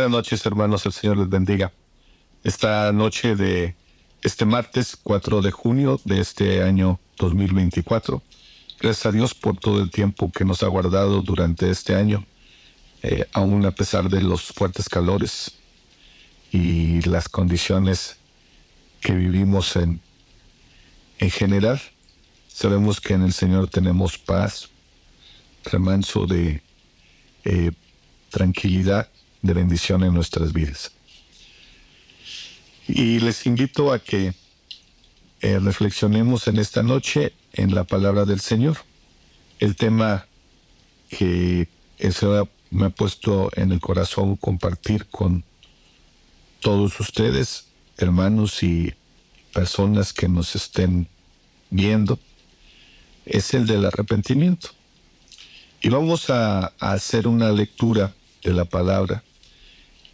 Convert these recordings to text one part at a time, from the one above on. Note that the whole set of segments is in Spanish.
Buenas noches, hermanos. El Señor les bendiga. Esta noche de este martes 4 de junio de este año 2024. Gracias a Dios por todo el tiempo que nos ha guardado durante este año, aún a pesar de los fuertes calores y las condiciones que vivimos en general. Sabemos que en el Señor tenemos paz, remanso de tranquilidad, de bendición en nuestras vidas. Y les invito a que reflexionemos en esta noche en la palabra del Señor. El tema que el Señor me ha puesto en el corazón compartir con todos ustedes, hermanos y personas que nos estén viendo, es el del arrepentimiento. Y vamos a hacer una lectura de la palabra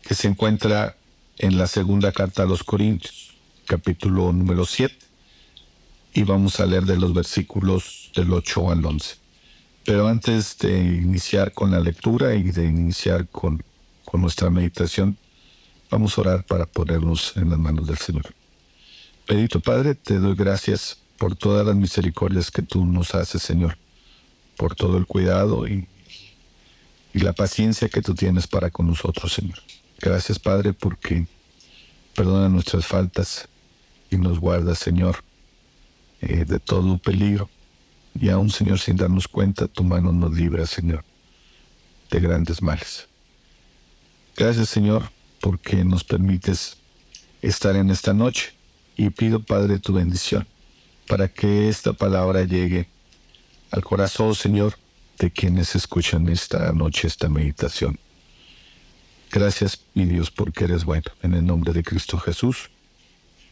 que se encuentra en la segunda carta a los Corintios, capítulo número 7, y vamos a leer de los versículos del 8 al 11. Pero antes de iniciar con la lectura y de iniciar con nuestra meditación, vamos a orar para ponernos en las manos del Señor. Bendito Padre, te doy gracias por todas las misericordias que tú nos haces, Señor, por todo el cuidado y la paciencia que tú tienes para con nosotros, Señor. Gracias, Padre, porque perdona nuestras faltas y nos guarda, Señor, de todo peligro. Y aún, Señor, sin darnos cuenta, tu mano nos libra, Señor, de grandes males. Gracias, Señor, porque nos permites estar en esta noche. Y pido, Padre, tu bendición para que esta palabra llegue al corazón, Señor, de quienes escuchan esta noche, esta meditación. Gracias, mi Dios, porque eres bueno. En el nombre de Cristo Jesús.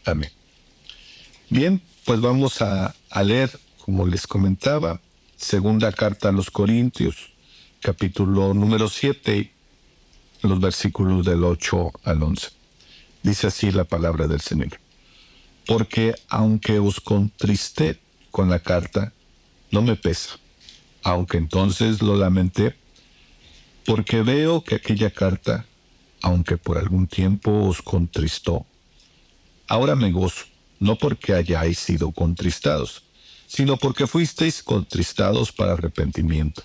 Amén. Bien, pues vamos a leer, como les comentaba, segunda carta a los Corintios, capítulo número 7, los versículos del 8 al 11. Dice así la palabra del Señor. Porque aunque os contristé con la carta, no me pesa, aunque entonces lo lamenté, porque veo que aquella carta, aunque por algún tiempo os contristó, ahora me gozo, no porque hayáis sido contristados, sino porque fuisteis contristados para arrepentimiento,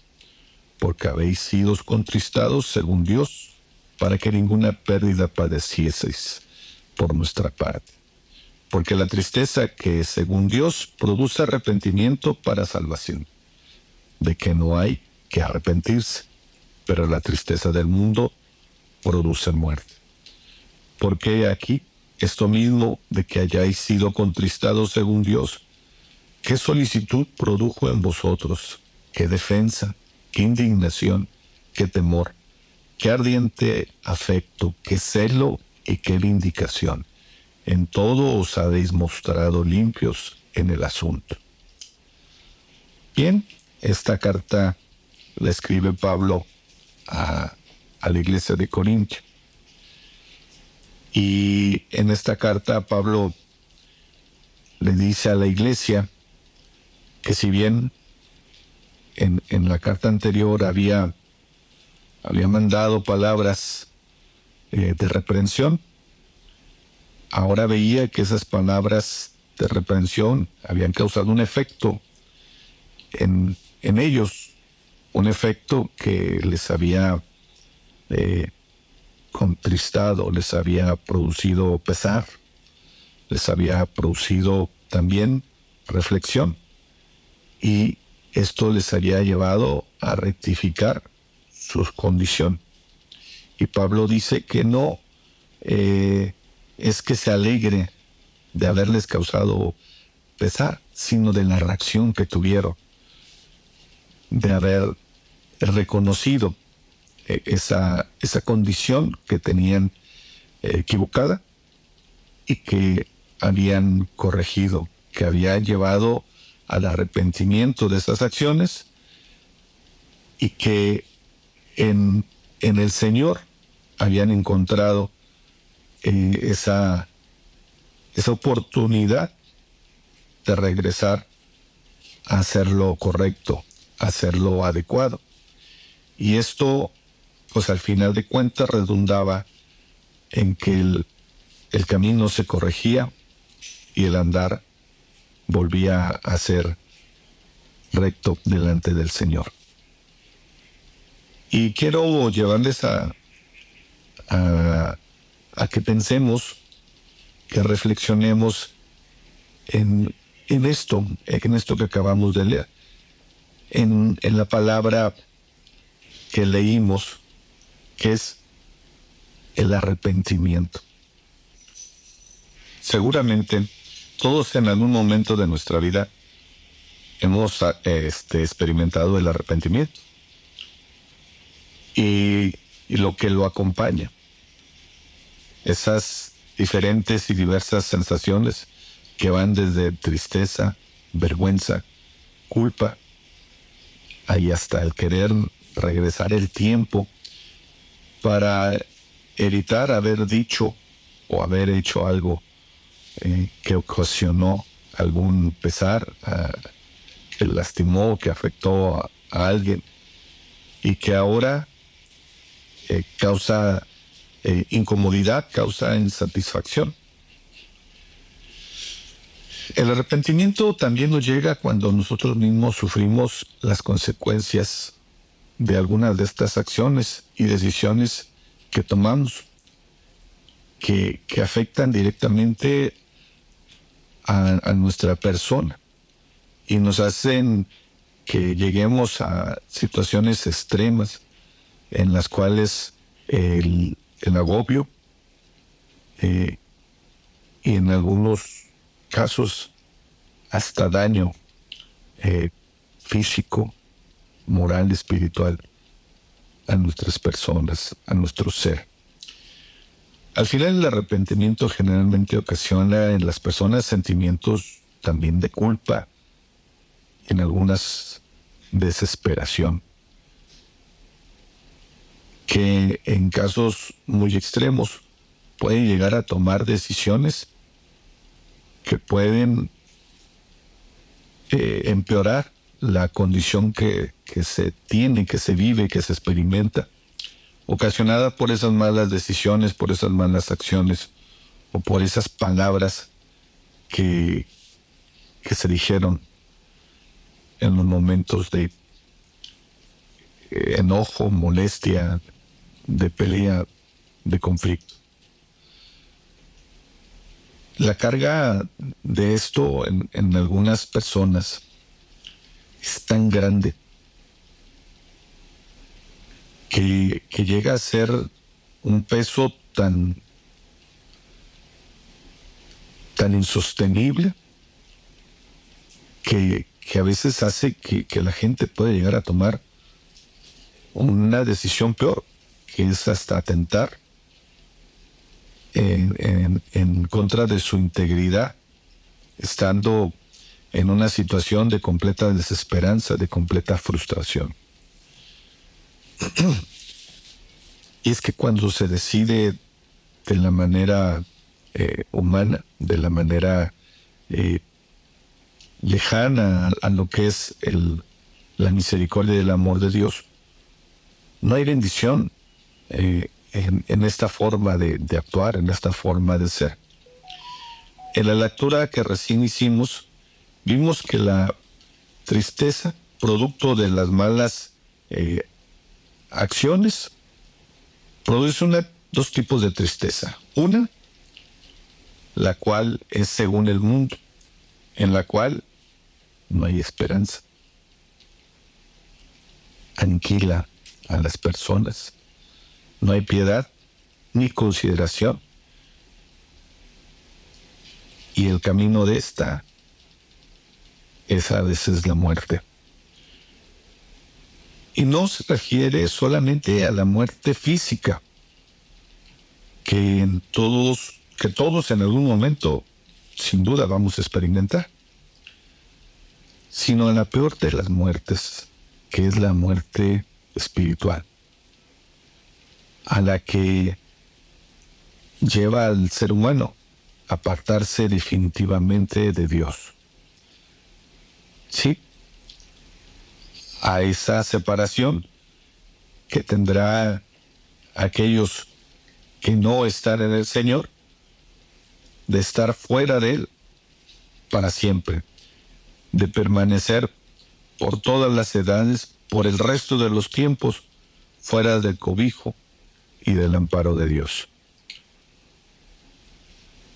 porque habéis sido contristados según Dios, para que ninguna pérdida padecieseis por nuestra parte. Porque la tristeza que según Dios produce arrepentimiento para salvación, de que no hay que arrepentirse, pero la tristeza del mundo produce muerte. Porque aquí esto mismo de que hayáis sido contristados según Dios, ¿qué solicitud produjo en vosotros? ¿Qué defensa? ¿Qué indignación? ¿Qué temor? ¿Qué ardiente afecto? ¿Qué celo? ¿Y qué vindicación? En todo os habéis mostrado limpios en el asunto. Bien, esta carta la escribe Pablo a la iglesia de Corinto. Y en esta carta Pablo le dice a la iglesia que si bien en la carta anterior había mandado palabras de reprensión, ahora veía que esas palabras de reprensión habían causado un efecto en ellos, un efecto que les había contristado, les había producido pesar, les había producido también reflexión, y esto les había llevado a rectificar su condición. Y Pablo dice que no es que se alegre de haberles causado pesar, sino de la reacción que tuvieron, de haber reconocido esa condición que tenían equivocada y que habían corregido, que había llevado al arrepentimiento de esas acciones, y que en el Señor habían encontrado esa oportunidad de regresar a hacer lo correcto, a hacer lo adecuado. Y esto, pues al final de cuentas, redundaba en que el camino se corregía y el andar volvía a ser recto delante del Señor. Y quiero llevarles a, a que pensemos, que reflexionemos en esto que acabamos de leer, en la palabra que leímos, que es el arrepentimiento. Seguramente todos en algún momento de nuestra vida hemos experimentado el arrepentimiento y lo que lo acompaña. Esas diferentes y diversas sensaciones que van desde tristeza, vergüenza, culpa, ahí hasta el querer regresar el tiempo para evitar haber dicho o haber hecho algo que ocasionó algún pesar, que lastimó, que afectó a alguien y que ahora causa incomodidad, causa insatisfacción. El arrepentimiento también nos llega cuando nosotros mismos sufrimos las consecuencias de algunas de estas acciones y decisiones que tomamos, que afectan directamente a nuestra persona y nos hacen que lleguemos a situaciones extremas en las cuales el agobio y en algunos casos hasta daño físico, moral, espiritual a nuestras personas, a nuestro ser. Al final, el arrepentimiento generalmente ocasiona en las personas sentimientos también de culpa, en algunas desesperación, que en casos muy extremos pueden llegar a tomar decisiones que pueden empeorar la condición que se tiene, que se vive, que se experimenta, ocasionada por esas malas decisiones, por esas malas acciones o por esas palabras que se dijeron en los momentos de enojo, molestia, de pelea, de conflicto. La carga de esto en algunas personas es tan grande que llega a ser un peso tan insostenible que a veces hace que la gente pueda llegar a tomar una decisión peor, que es hasta atentar en contra de su integridad, estando en una situación de completa desesperanza, de completa frustración. Y es que cuando se decide de la manera humana, de la manera lejana a lo que es la misericordia y el amor de Dios, no hay bendición en esta forma de actuar, en esta forma de ser. En la lectura que recién hicimos, vimos que la tristeza, producto de las malas acciones, produce dos tipos de tristeza. Una, la cual es según el mundo, en la cual no hay esperanza. Aniquila a las personas. No hay piedad ni consideración. Y el camino de esta es a veces la muerte. Y no se refiere solamente a la muerte física, que todos en algún momento, sin duda, vamos a experimentar, sino a la peor de las muertes, que es la muerte espiritual, a la que lleva al ser humano a apartarse definitivamente de Dios. Sí, a esa separación que tendrá aquellos que no estar en el Señor, de estar fuera de Él para siempre, de permanecer por todas las edades, por el resto de los tiempos, fuera del cobijo y del amparo de Dios.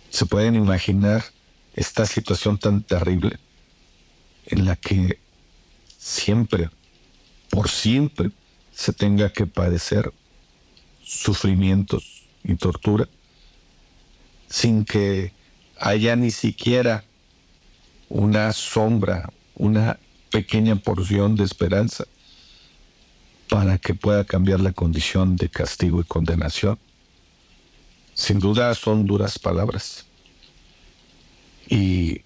¿Se pueden imaginar esta situación tan terrible en la que siempre, por siempre, se tenga que padecer sufrimientos y tortura sin que haya ni siquiera una sombra, una pequeña porción de esperanza para que pueda cambiar la condición de castigo y condenación? Sin duda son duras palabras y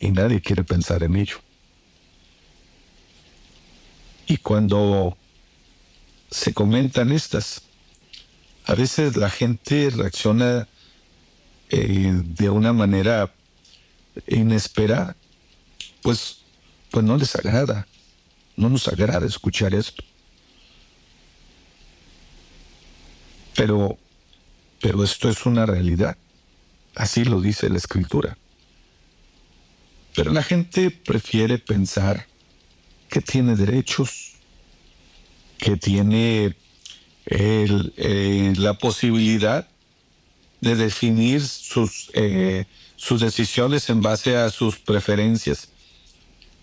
nadie quiere pensar en ello. Y cuando se comentan estas, a veces la gente reacciona de una manera inesperada, pues no les agrada, no nos agrada escuchar esto. Pero esto es una realidad, así lo dice la Escritura. Pero la gente prefiere pensar que tiene derechos, que tiene la posibilidad de definir sus decisiones en base a sus preferencias,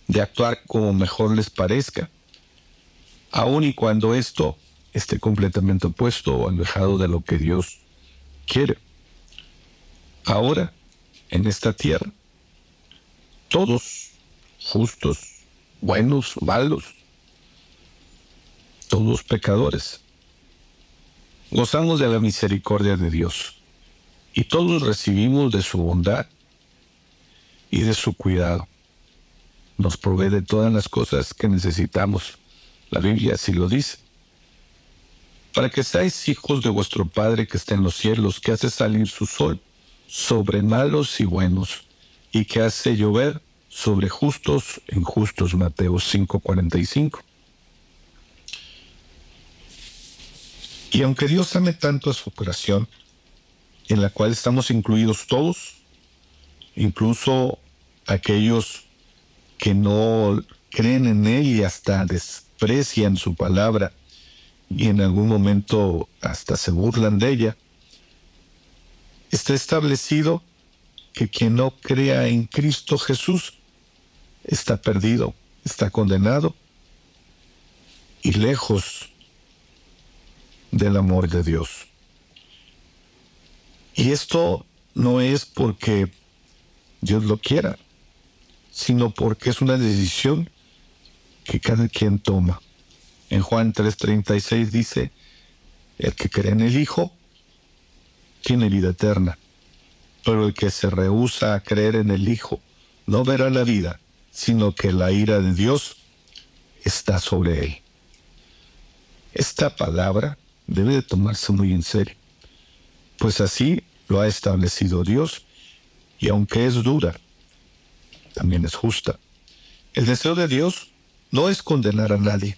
de actuar como mejor les parezca, aun y cuando esto esté completamente opuesto o alejado de lo que Dios quiere. Ahora, en esta tierra, todos, justos, buenos, malos, todos pecadores, gozamos de la misericordia de Dios y todos recibimos de su bondad y de su cuidado. Nos provee de todas las cosas que necesitamos. La Biblia así lo dice. Para que seáis hijos de vuestro Padre que está en los cielos, que hace salir su sol sobre malos y buenos, y que hace llover sobre justos e injustos. Mateo 5:45. Y aunque Dios ame tanto a su creación, en la cual estamos incluidos todos, incluso aquellos que no creen en Él y hasta desprecian su palabra y en algún momento hasta se burlan de ella, está establecido que quien no crea en Cristo Jesús está perdido, está condenado y lejos del amor de Dios. Y esto no es porque Dios lo quiera, sino porque es una decisión que cada quien toma. En Juan 3:36 dice, el que cree en el Hijo tiene vida eterna, pero el que se rehúsa a creer en el Hijo no verá la vida, sino que la ira de Dios está sobre él. Esta palabra debe de tomarse muy en serio, pues así lo ha establecido Dios, y aunque es dura, también es justa. El deseo de Dios no es condenar a nadie,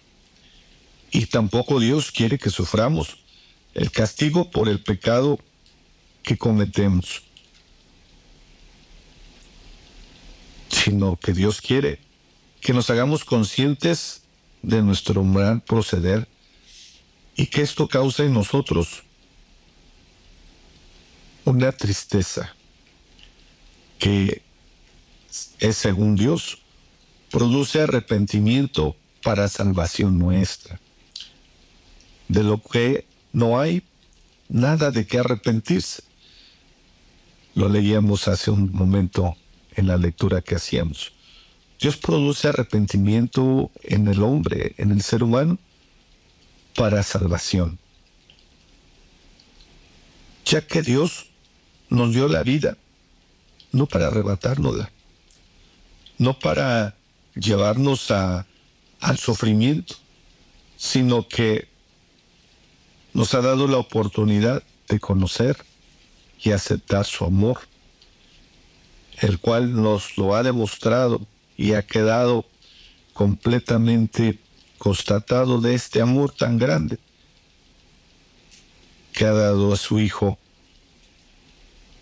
y tampoco Dios quiere que suframos el castigo por el pecado que cometemos, sino que Dios quiere que nos hagamos conscientes de nuestro mal proceder y que esto causa en nosotros una tristeza que es, según Dios, produce arrepentimiento para salvación nuestra, de lo que no hay nada de qué arrepentirse. Lo leíamos hace un momento en la lectura que hacíamos. Dios produce arrepentimiento en el hombre, en el ser humano, para salvación, ya que Dios nos dio la vida, no para arrebatárnosla, no para llevarnos al sufrimiento, sino que nos ha dado la oportunidad de conocer y aceptar su amor, el cual nos lo ha demostrado y ha quedado completamente constatado de este amor tan grande que ha dado a su Hijo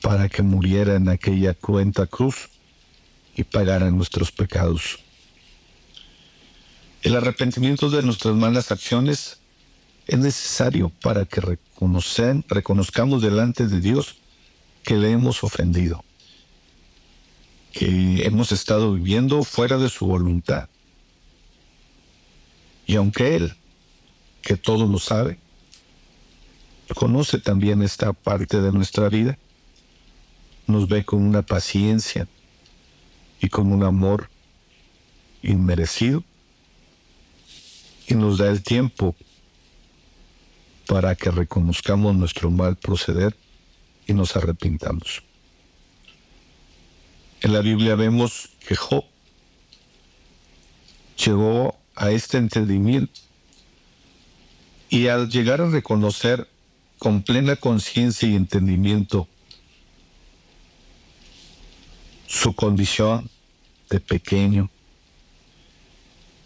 para que muriera en aquella cruenta cruz y pagara nuestros pecados. El arrepentimiento de nuestras malas acciones es necesario para que reconozcamos delante de Dios que le hemos ofendido, que hemos estado viviendo fuera de su voluntad. Y aunque Él, que todo lo sabe, conoce también esta parte de nuestra vida, nos ve con una paciencia y con un amor inmerecido y nos da el tiempo para que reconozcamos nuestro mal proceder y nos arrepintamos. En la Biblia vemos que Job llegó a este entendimiento y al llegar a reconocer con plena conciencia y entendimiento su condición de pequeño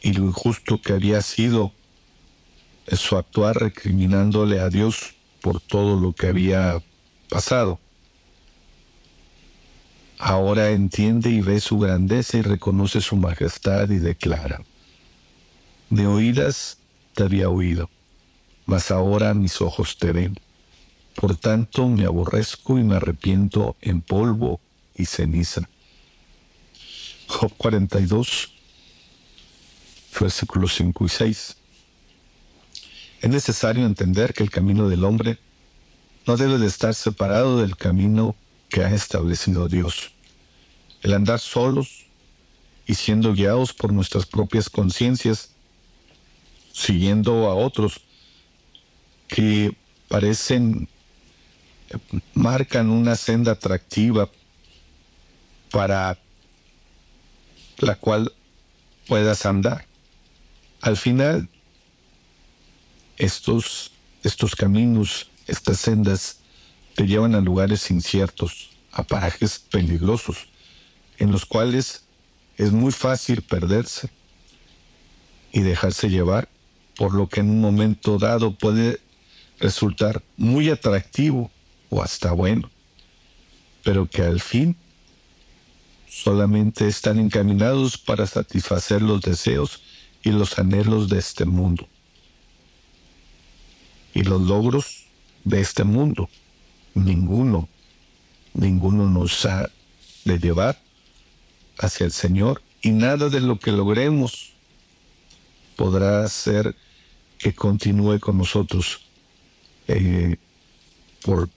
y lo injusto que había sido su actuar recriminándole a Dios por todo lo que había pasado. Ahora entiende y ve su grandeza y reconoce su majestad y declara: de oídas te había oído, mas ahora mis ojos te ven. Por tanto me aborrezco y me arrepiento en polvo y ceniza. Job 42, versículos 5 y 6. Es necesario entender que el camino del hombre no debe de estar separado del camino que ha establecido Dios. El andar solos y siendo guiados por nuestras propias conciencias, siguiendo a otros que marcan una senda atractiva para la cual puedas andar. Al final, estos caminos, estas sendas, te llevan a lugares inciertos, a parajes peligrosos, en los cuales es muy fácil perderse y dejarse llevar por lo que en un momento dado puede resultar muy atractivo o hasta bueno, pero que al fin solamente están encaminados para satisfacer los deseos y los anhelos de este mundo y los logros de este mundo. Ninguno nos ha de llevar hacia el Señor, y nada de lo que logremos podrá hacer que continúe con nosotros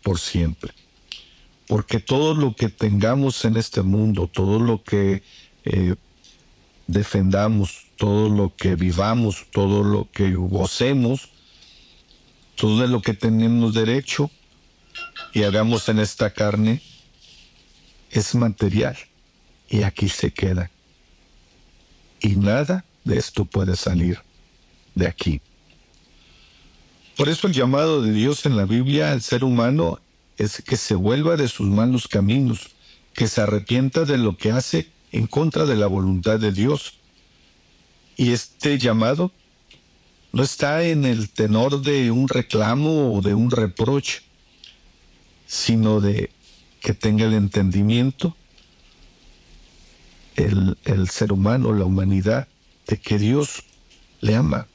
por siempre. Porque todo lo que tengamos en este mundo, todo lo que defendamos, todo lo que vivamos, todo lo que gocemos, todo de lo que tenemos derecho y hagamos en esta carne, es material y aquí se queda. Y nada de esto puede salir de aquí. Por eso el llamado de Dios en la Biblia al ser humano es que se vuelva de sus malos caminos, que se arrepienta de lo que hace en contra de la voluntad de Dios. Y este llamado no está en el tenor de un reclamo o de un reproche, sino de que tenga el entendimiento el ser humano, la humanidad, de que Dios le ama.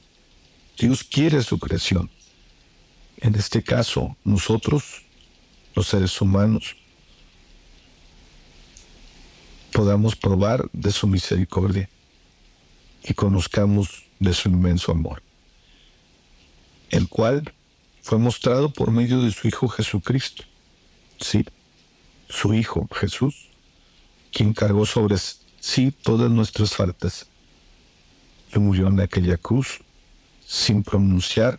Dios quiere su creación. En este caso, nosotros, los seres humanos, podamos probar de su misericordia y conozcamos de su inmenso amor, el cual fue mostrado por medio de su Hijo Jesucristo. Sí, su Hijo Jesús, quien cargó sobre sí todas nuestras faltas y murió en aquella cruz sin pronunciar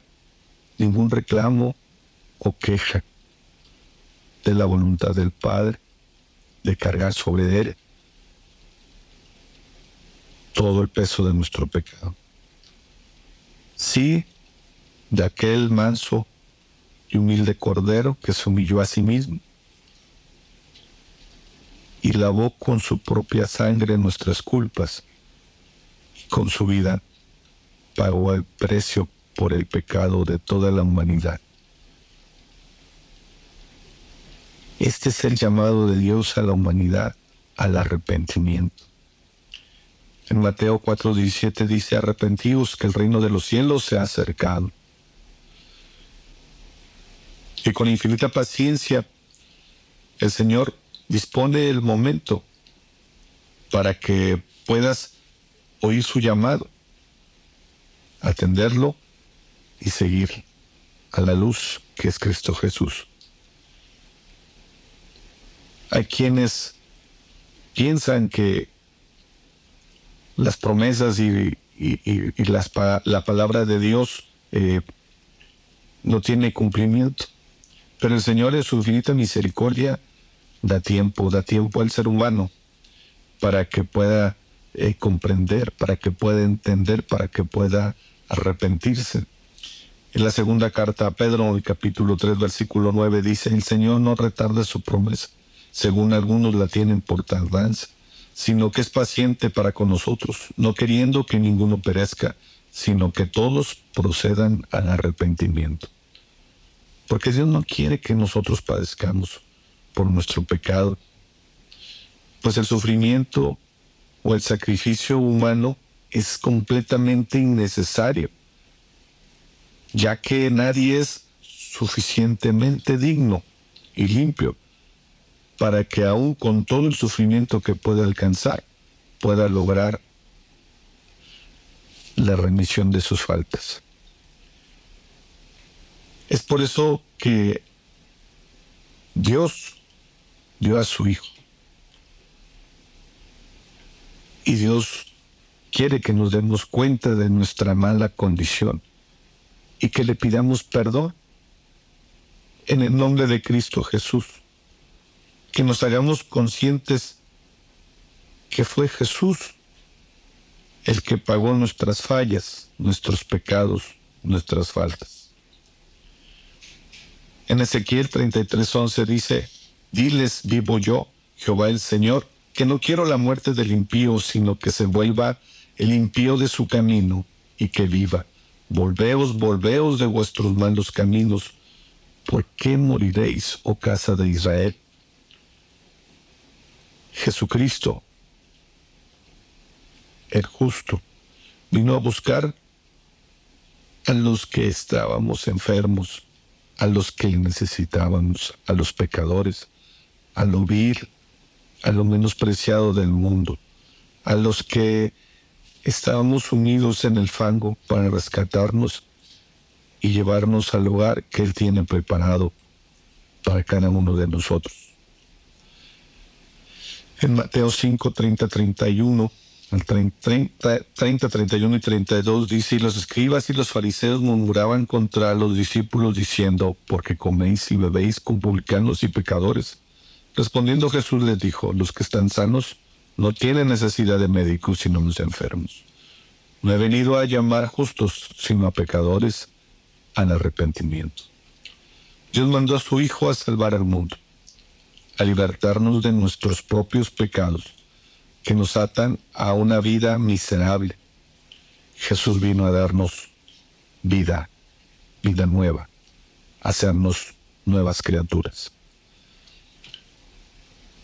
ningún reclamo o queja de la voluntad del Padre de cargar sobre él todo el peso de nuestro pecado. Sí, de aquel manso y humilde Cordero que se humilló a sí mismo y lavó con su propia sangre nuestras culpas, y con su vida pagó el precio por el pecado de toda la humanidad. Este es el llamado de Dios a la humanidad, al arrepentimiento. En Mateo 4:17 dice: arrepentíos, que el reino de los cielos se ha acercado. Y con infinita paciencia el Señor dispone el momento para que puedas oír su llamado, atenderlo y seguir a la luz que es Cristo Jesús. Hay quienes piensan que las promesas y la palabra de Dios no tiene cumplimiento, pero el Señor en su infinita misericordia da tiempo al ser humano para que pueda comprender, para que pueda entender, para que pueda arrepentirse. En la segunda carta a Pedro, en el capítulo 3, versículo 9, dice: el Señor no retarda su promesa, según algunos la tienen por tardanza, sino que es paciente para con nosotros, no queriendo que ninguno perezca, sino que todos procedan al arrepentimiento. Porque Dios no quiere que nosotros padezcamos por nuestro pecado, pues el sufrimiento o el sacrificio humano es completamente innecesario, ya que nadie es suficientemente digno y limpio para que aún con todo el sufrimiento que puede alcanzar, pueda lograr la remisión de sus faltas. Es por eso que Dios dio a su Hijo. Y Dios quiere que nos demos cuenta de nuestra mala condición y que le pidamos perdón en el nombre de Cristo Jesús. Que nos hagamos conscientes que fue Jesús el que pagó nuestras fallas, nuestros pecados, nuestras faltas. En Ezequiel 33:11 dice: diles, vivo yo, Jehová el Señor, que no quiero la muerte del impío, sino que se vuelva el impío de su camino y que viva. Volveos de vuestros malos caminos. ¿Por qué moriréis, oh casa de Israel? Jesucristo, el justo, vino a buscar a los que estábamos enfermos, a los que necesitábamos, a los pecadores, a lo vil, a lo menospreciado del mundo, a los que estábamos sumidos en el fango, para rescatarnos y llevarnos al lugar que Él tiene preparado para cada uno de nosotros. En Mateo 5, 30, 31, 30, 31 y 32 dice: y los escribas y los fariseos murmuraban contra los discípulos diciendo: ¿por qué coméis y bebéis con publicanos y pecadores? Respondiendo Jesús les dijo: los que están sanos no tienen necesidad de médicos, sino los enfermos. No he venido a llamar justos, sino a pecadores al arrepentimiento. Dios mandó a su Hijo a salvar al mundo, a libertarnos de nuestros propios pecados que nos atan a una vida miserable. Jesús vino a darnos vida, vida nueva, a hacernos nuevas criaturas.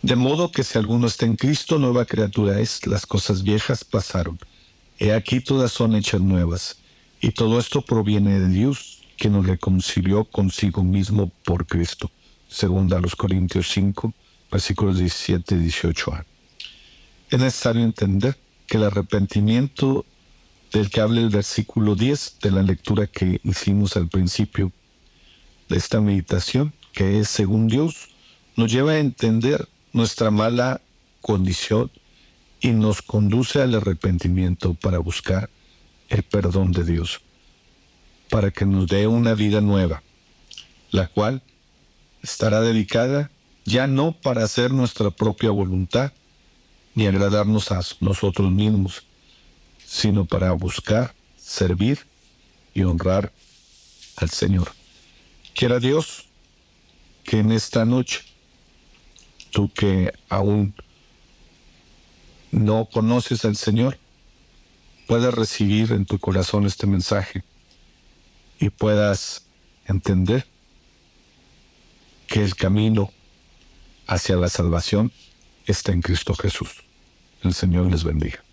De modo que si alguno está en Cristo, nueva criatura es, las cosas viejas pasaron. He aquí todas son hechas nuevas, y todo esto proviene de Dios, que nos reconcilió consigo mismo por Cristo. Segunda a los Corintios 5, versículos 17 y 18a. Es necesario entender que el arrepentimiento del que habla el versículo 10 de la lectura que hicimos al principio de esta meditación, que es según Dios, nos lleva a entender nuestra mala condición y nos conduce al arrepentimiento para buscar el perdón de Dios, para que nos dé una vida nueva, la cual estará dedicada ya no para hacer nuestra propia voluntad, ni agradarnos a nosotros mismos, sino para buscar, servir y honrar al Señor. Quiera Dios que en esta noche, tú que aún no conoces al Señor, puedas recibir en tu corazón este mensaje y puedas entender que el camino hacia la salvación está en Cristo Jesús. El Señor les bendiga.